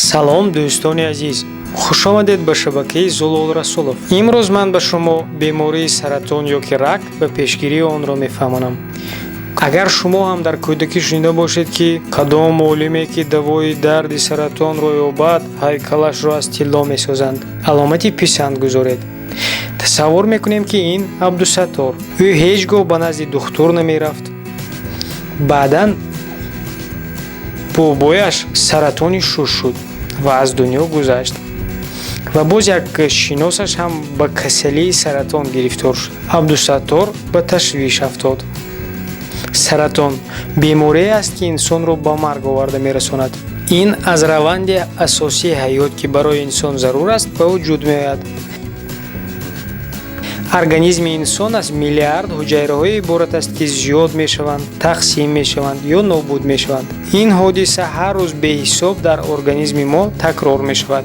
салом дӯстони азиз, хушомадед ба шабакаи Зулул Расулов. имрӯз ман ба шумо бемории саратон ё ки рак ва пешгирии онро мефаҳмонам. агар шумо ҳам дар кӯдакӣ шунида бошед ки кадом олиме ки давои дарди саратонро ёбад ҳайкалашро аз тилло месозанд, аломати писанд гузоред. тасаввур мекунем ки ин Абдусаттор. ӯ ҳеҷ гоҳ ба назди духтур намерафт. баъдан бобояш саратони шуш шуд ва аз дунё гузашт. ва боз як шиносаш ҳам ба касалии саратон гирифтор шуд. Абдусаттор ба ташвиш афтод. саратон беморие аст ки инсонро ба марг оварда мерасонад. ин аз раванди асосии ҳаёт ки барои инсон зарур аст ба вуҷуд меояд. организми инсон аз миллиард ҳуҷайраҳое иборат аст ки зиёд мешаванд, тақсим мешаванд ё нобуд мешаванд. ин ҳодиса ҳар рӯз беҳисоб дар организми мо такрор мешавад.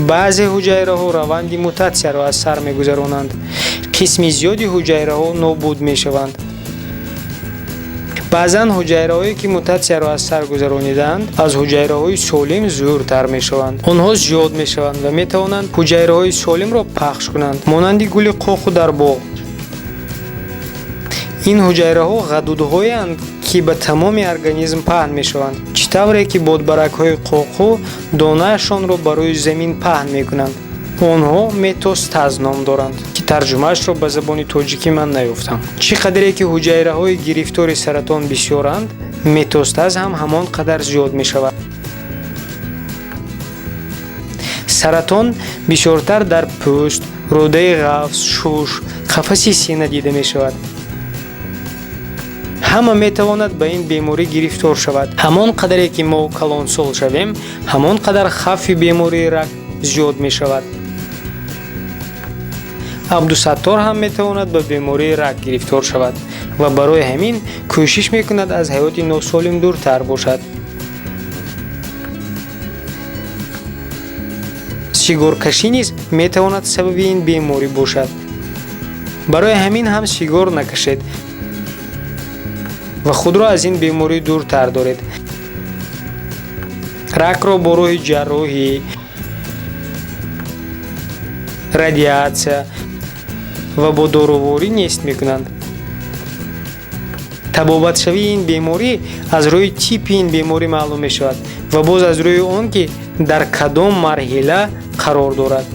баъзе ҳуҷайраҳо раванди мутатсияро аз сар мегузаронанд. қисми зиёди ҳуҷайраҳо нобуд мешаванд. баъзан ҳуҷайраҳое ки мутатсияро аз сар гузаронидаанд аз ҳуҷайраҳои солим зӯртар мешаванд. онҳо зиёд мешаванд ва метавонанд ҳуҷайраҳои солимро пахш кунанд, монанди гули қоқу дар боғ. ин ҳуҷайраҳо ғадудҳоянд ки ба тамоми организм паҳн мешаванд, чӣ тавре ки бодбаракҳои қоқу донаашонро ба рӯи замин паҳн мекунанд. онҳо метостаз ном доранд ки тарҷумаашро ба забони тоҷикӣ ман наёфтам. чӣ қадре ки ҳуҷайраҳои гирифтори саратон бисёранд, метостаз ҳам ҳамон қадар зиёд мешавад. саратон бисёртар дар пӯст, рӯдаи ғафс, шуш, қафаси сина дида мешавад. ҳама метавонад ба ин беморӣ гирифтор шавад. ҳамон қадре ки мо калонсол шавем, ҳамон қадар хавфи бемории рак зиёд мешавад. Абдусаттор ҳам метавонад ба бемории рак гирифтор шавад ва барои ҳамин кӯшиш мекунад аз ҳаёти носолим дуртар бошад. сигаркашӣ низ метавонад сабаби ин беморӣ бошад. барои ҳамин ҳам сигор накашед ва худро аз ин беморӣ дуртар доред. ракро бо роҳи ҷарроҳӣ, радиатсия ва бо дороворӣ нест мекунанд. табобатшавии ин беморӣ аз рӯи типи ин беморӣ маълум мешавад ва боз аз рӯи он ки дар кадом марҳила қарор дорад.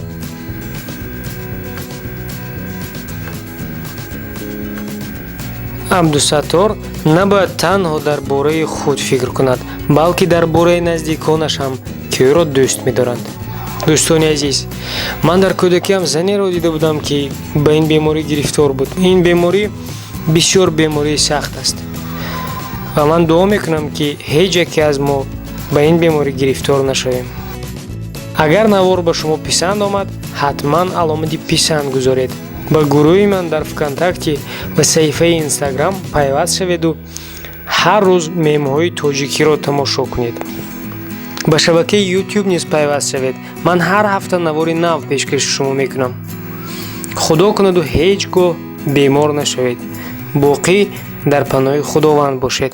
Абдусаттор набояд танҳо дар бораи худ фикр кунад, балки дар бораи наздиконаш ҳам ки ӯро дӯст медоранд. дӯстони азиз, ман дар кӯдакиам занеро дида будам ки ба ин беморӣ гирифтор буд. ин беморӣ бисёр бемории сахт аст ва ман дуо мекунам ки ҳеҷ яке аз мо ба ин беморӣ гирифтор нашавем. агар навор ба шумо писанд омад, ҳатман аломати писанд гузоред. ба гурӯҳи ман дар вконтакте ва саҳифаи инстаграм пайваст шаведу ҳар рӯз мемҳои тоҷикиро тамошо кунед. ба шабакаи YouTube низ пайваст шавед. ман ҳар ҳафта навори нав пешкаши шумо мекунам. худо кунаду ҳеҷ гоҳ бемор нашавед. боқӣ дар паноҳи худованд бошед.